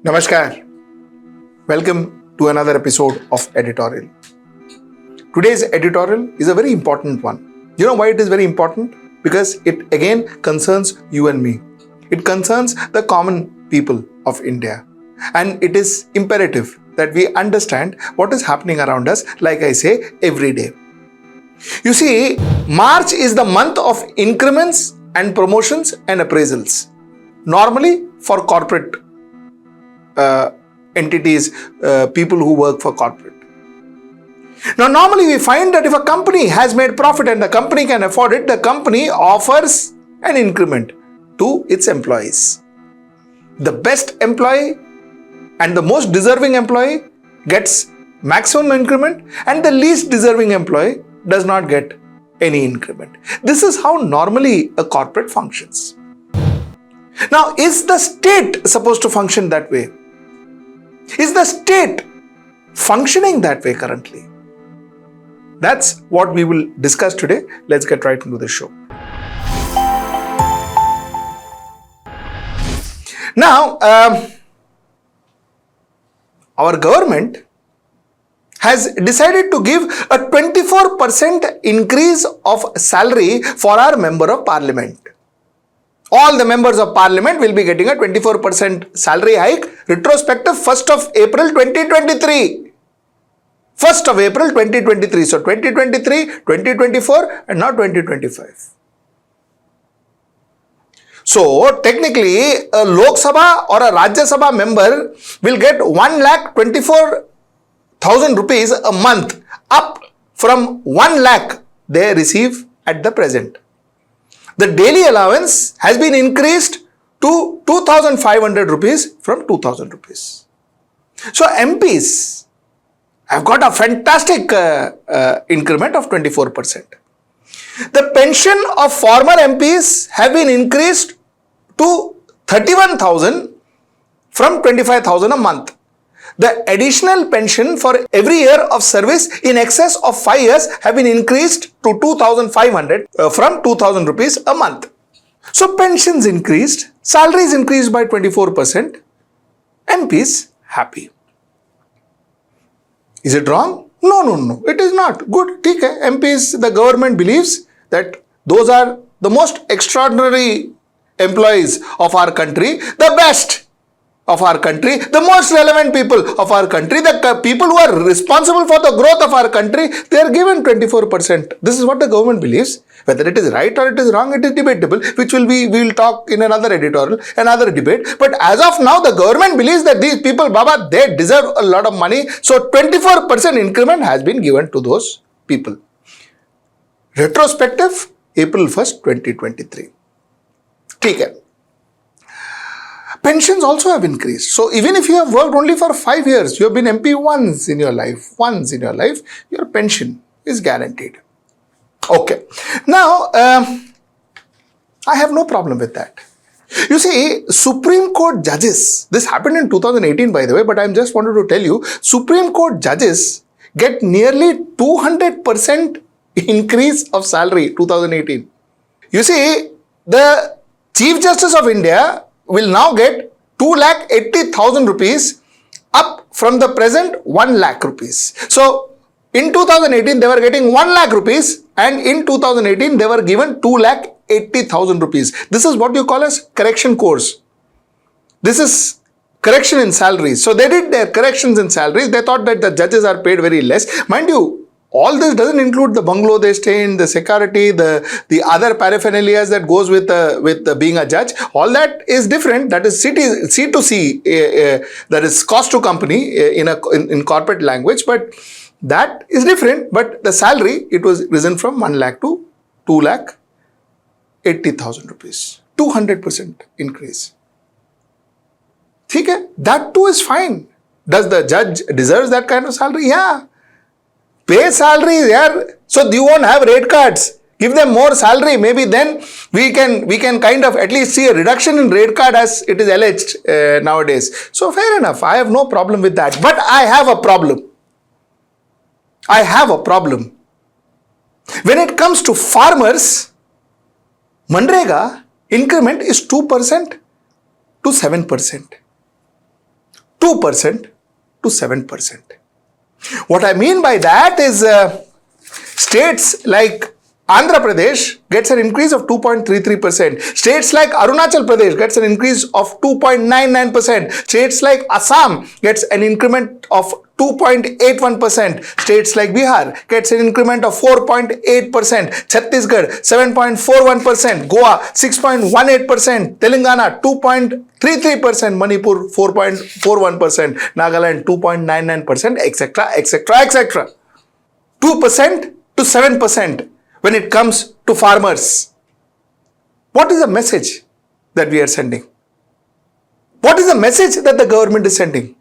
Namaskar. Welcome to another episode of Editorial. Today's editorial is a very important one. You know why it is very important? Because it again concerns you and me. It concerns the common people of India. And it is imperative that we understand what is happening around us, like I say, every day. You see, March is the month of increments and promotions and appraisals. Normally for corporate entities, people who work for corporate. Now, normally we find that if a company has made profit and the company can afford it, the company offers an increment to its employees. The best employee and the most deserving employee gets maximum increment, and the least deserving employee does not get any increment. This is how normally a corporate functions. Now, is the state supposed to function that way? Is the state functioning that way currently? That's what we will discuss today. Let's get right into the show. Now, our government has decided to give a 24% increase of salary for our member of parliament. All the members of parliament will be getting a 24% salary hike, retrospective 1st of April 2023. 1st of April 2023. So 2023, 2024 and now 2025. So technically a Lok Sabha or a Rajya Sabha member will get 1,24,000 rupees a month, up from 1 lakh they receive at the present. The daily allowance has been increased to 2,500 rupees from 2,000 rupees. So MPs have got a fantastic increment of 24%. The pension of former MPs have been increased to 31,000 from 25,000 a month. The additional pension for every year of service in excess of 5 years have been increased to 2,500 from 2,000 rupees a month. So pensions increased, salaries increased by 24%, MPs happy. Is it wrong? No, it is not. Good, okay. MPs, the government believes that those are the most extraordinary employees of our country, the best of our country, the most relevant people of our country, the people who are responsible for the growth of our country, they are given 24%. This is what the government believes. Whether it is right or it is wrong, it is debatable, which we will talk in another editorial, another debate. But as of now, the government believes that these people, Baba, they deserve a lot of money. So 24% increment has been given to those people. Retrospective, April 1st, 2023. Okay. Pensions also have increased. So even if you have worked only for 5 years, you have been MP once in your life, your pension is guaranteed. Okay. Now, I have no problem with that. You see, Supreme Court judges, this happened in 2018 by the way, but I just wanted to tell you, Supreme Court judges get nearly 200% increase of salary 2018. You see, the Chief Justice of India will now get 2,80,000 rupees up from the present 1 lakh rupees. So in 2018 they were getting 1 lakh rupees and in 2018 they were given 2,80,000 rupees. This is what you call as correction course. This is correction in salaries. So they did their corrections in salaries. They thought that the judges are paid very less. Mind you, all this doesn't include the bungalow they stay in, the security, the other paraphernalias that goes with being a judge. All that is different. That is C2C, that is cost to company in corporate language. But that is different. But the salary, it was risen from 1 lakh to 2,80,000 rupees. 200% increase. Okay, that too is fine. Does the judge deserves that kind of salary? Yeah. Pay salaries, yeah. So you won't have rate cards. Give them more salary. Maybe then we can kind of at least see a reduction in rate card as it is alleged nowadays. So fair enough. I have no problem with that. But I have a problem. When it comes to farmers, MGNREGA increment is 2% to 7%. 2% to 7%. What I mean by that is states like Andhra Pradesh gets an increase of 2.33%. States like Arunachal Pradesh gets an increase of 2.99%. States like Assam gets an increment of 2.81%. States like Bihar gets an increment of 4.8%. Chhattisgarh 7.41%. Goa 6.18%. Telangana 2.33%. Manipur 4.41%. Nagaland 2.99%, etc., etc., etc. 2% to 7% when it comes to farmers. What is the message that we are sending? What is the message that the government is sending?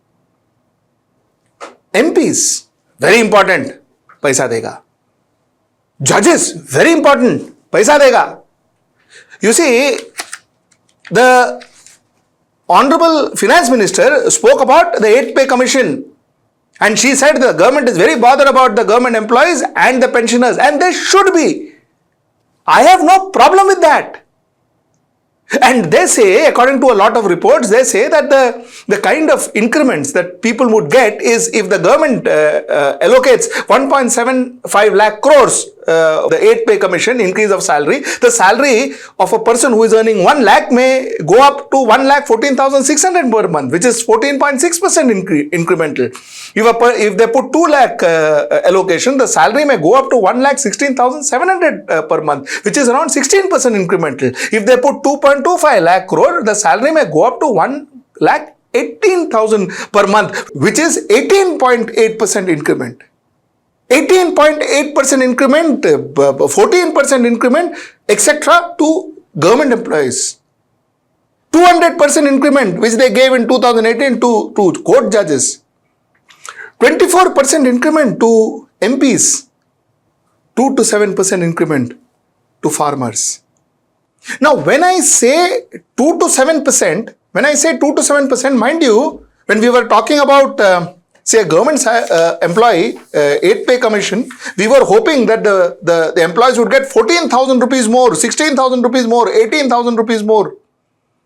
MPs, very important, paisa dega. Judges, very important, paisa dega. You see, the Honorable Finance Minister spoke about the 8th Pay Commission. And she said the government is very bothered about the government employees and the pensioners, and they should be. I have no problem with that. And they say, according to a lot of reports, they say that the kind of increments that people would get is if the government allocates 1.75 lakh crores, the 8th Pay Commission increase of salary, the salary of a person who is earning 1 lakh may go up to 1,14,600 per month, which is 14.6% incremental. If they put 2 lakh allocation, the salary may go up to 1,16,700 per month, which is around 16% incremental. If they put 2.25 lakh crore, the salary may go up to 1,18,000 per month, which is 18.8% increment. 18.8% increment, 14% increment, etc. to government employees. 200% increment, which they gave in 2018 to court judges. 24% increment to MPs. 2 to 7% increment to farmers. Now, when I say 2 to 7%, mind you, when we were talking about say a government employee, 8th Pay Commission, we were hoping that the employees would get 14,000 rupees more, 16,000 rupees more, 18,000 rupees more.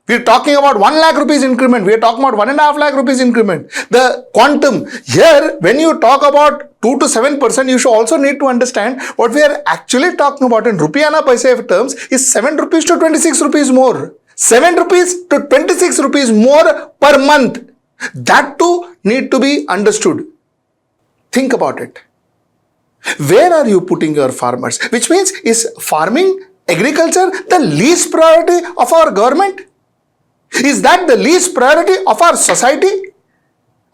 We are talking about 1 lakh rupees increment. We are talking about 1.5 lakh rupees increment. The quantum here, when you talk about 2 to 7%, you should also need to understand what we are actually talking about in rupee ana paise terms is 7 rupees to 26 rupees more. 7 rupees to 26 rupees more per month. That too need to be understood. Think about it. Where are you putting your farmers? Which means, is farming, agriculture the least priority of our government? Is that the least priority of our society?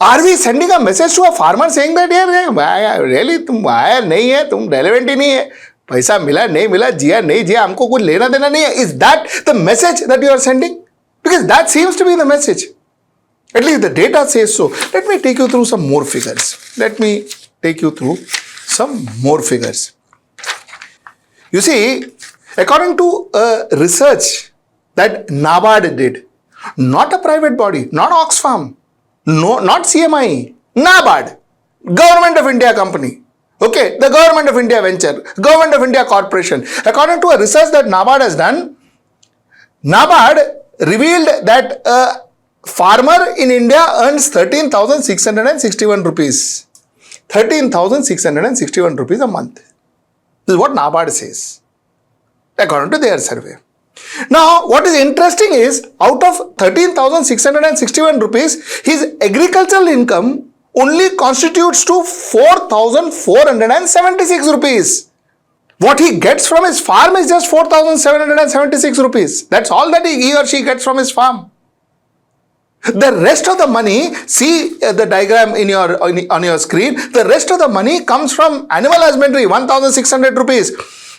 Are we sending a message to a farmer saying that, yeah, really, तुम आया नहीं है, तुम relevant ही नहीं है, पैसा मिला नहीं मिला, जिया नहीं जिया, हमको कुछ लेना देना नहीं है? Is that the message that you are sending? Because that seems to be the message. At least the data says so. Let me take you through some more figures. You see, according to research that NABARD did, not a private body, not Oxfam, no, not CMI, NABARD, Government of India company. Okay, the Government of India venture, Government of India corporation. According to a research that NABARD has done, NABARD revealed that a farmer in India earns 13,661 rupees. 13,661 rupees a month. This is what NABARD says, according to their survey. Now, what is interesting is, out of 13,661 rupees, his agricultural income only constitutes to 4,476 rupees. What he gets from his farm is just 4,776 rupees. That's all that he or she gets from his farm. The rest of the money, see the diagram on your screen, the rest of the money comes from animal husbandry, 1,600 rupees.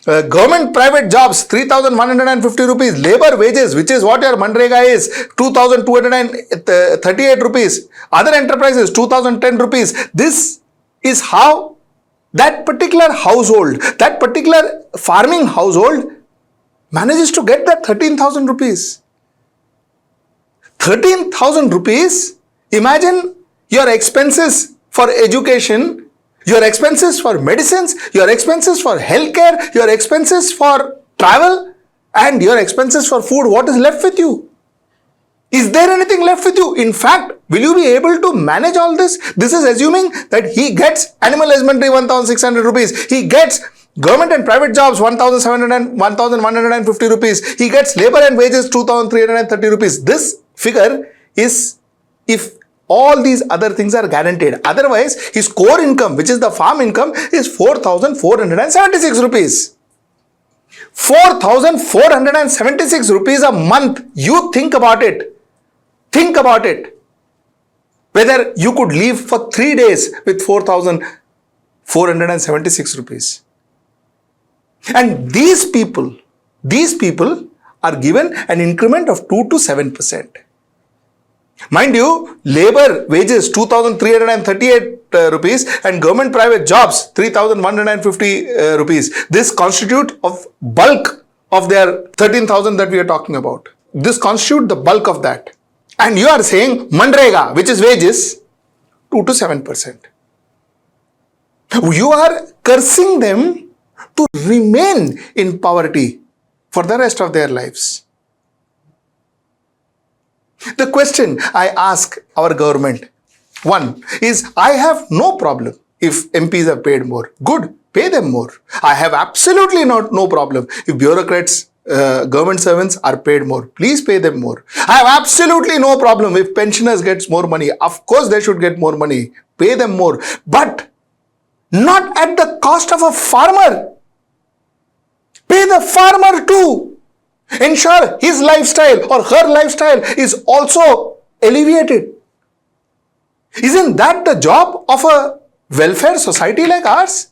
Government private jobs, 3,150 rupees. Labor wages, which is what your MGNREGA is, 2,238 rupees. Other enterprises, 2,010 rupees. This is how that particular household, that particular farming household manages to get that 13,000 rupees. 13,000 rupees, imagine your expenses for education, your expenses for medicines, your expenses for healthcare, your expenses for travel, and your expenses for food. What is left with you? Is there anything left with you? In fact, will you be able to manage all this? This is assuming that he gets animal husbandry 1,600 rupees. He gets government and private jobs 1,700 and 1,150 rupees. He gets labor and wages 2,330 rupees. This figure is if all these other things are guaranteed. Otherwise, his core income, which is the farm income, is 4,476 rupees. 4,476 rupees a month. You think about it. Think about it. Whether you could live for 3 days with 4,476 rupees. And these people are given an increment of 2 to 7%. Mind you, labor wages 2,338 rupees and government private jobs 3,150 rupees. This constitute of bulk of their 13,000 that we are talking about. This constitute the bulk of that. And you are saying MGNREGA, which is wages, 2 to 7%. You are cursing them to remain in poverty for the rest of their lives. The question I ask our government, one is, I have no problem if MPs are paid more. Good, pay them more. I have absolutely no problem if bureaucrats, government servants are paid more. Please pay them more. I have absolutely no problem if pensioners gets more money. Of course they should get more money. Pay them more. But not at the cost of a farmer. Pay the farmer too. Ensure his lifestyle or her lifestyle is also alleviated. Isn't that the job of a welfare society like ours?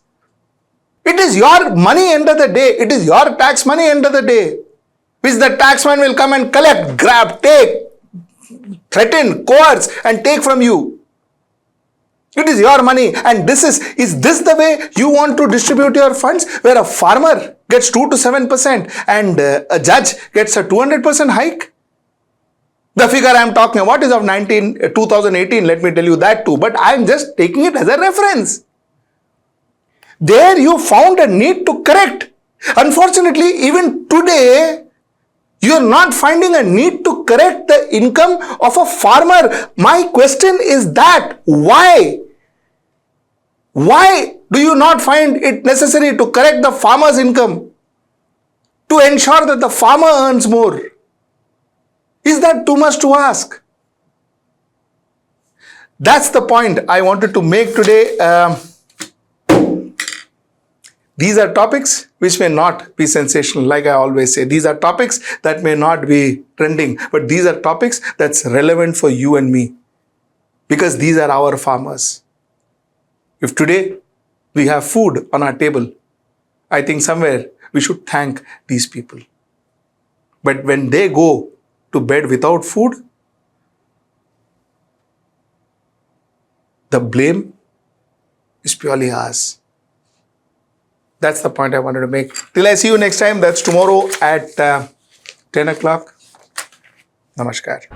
It is your money end of the day. It is your tax money end of the day, which the taxman will come and collect, grab, take, threaten, coerce and take from you. It is your money. And is this the way you want to distribute your funds, where a farmer gets 2 to 7% and a judge gets a 200% hike? The figure I am talking about is of 2018, let me tell you that too. But I am just taking it as a reference. There you found a need to correct. Unfortunately, even today, you are not finding a need to correct the income of a farmer. My question is that, why? Why do you not find it necessary to correct the farmer's income to ensure that the farmer earns more? Is that too much to ask? That's the point I wanted to make today. These are topics which may not be sensational, like I always say. These are topics that may not be trending, but these are topics that's relevant for you and me, because these are our farmers. If today we have food on our table, I think somewhere we should thank these people. But when they go to bed without food, the blame is purely ours. That's the point I wanted to make. Till I see you next time, that's tomorrow at 10 o'clock. Namaskar.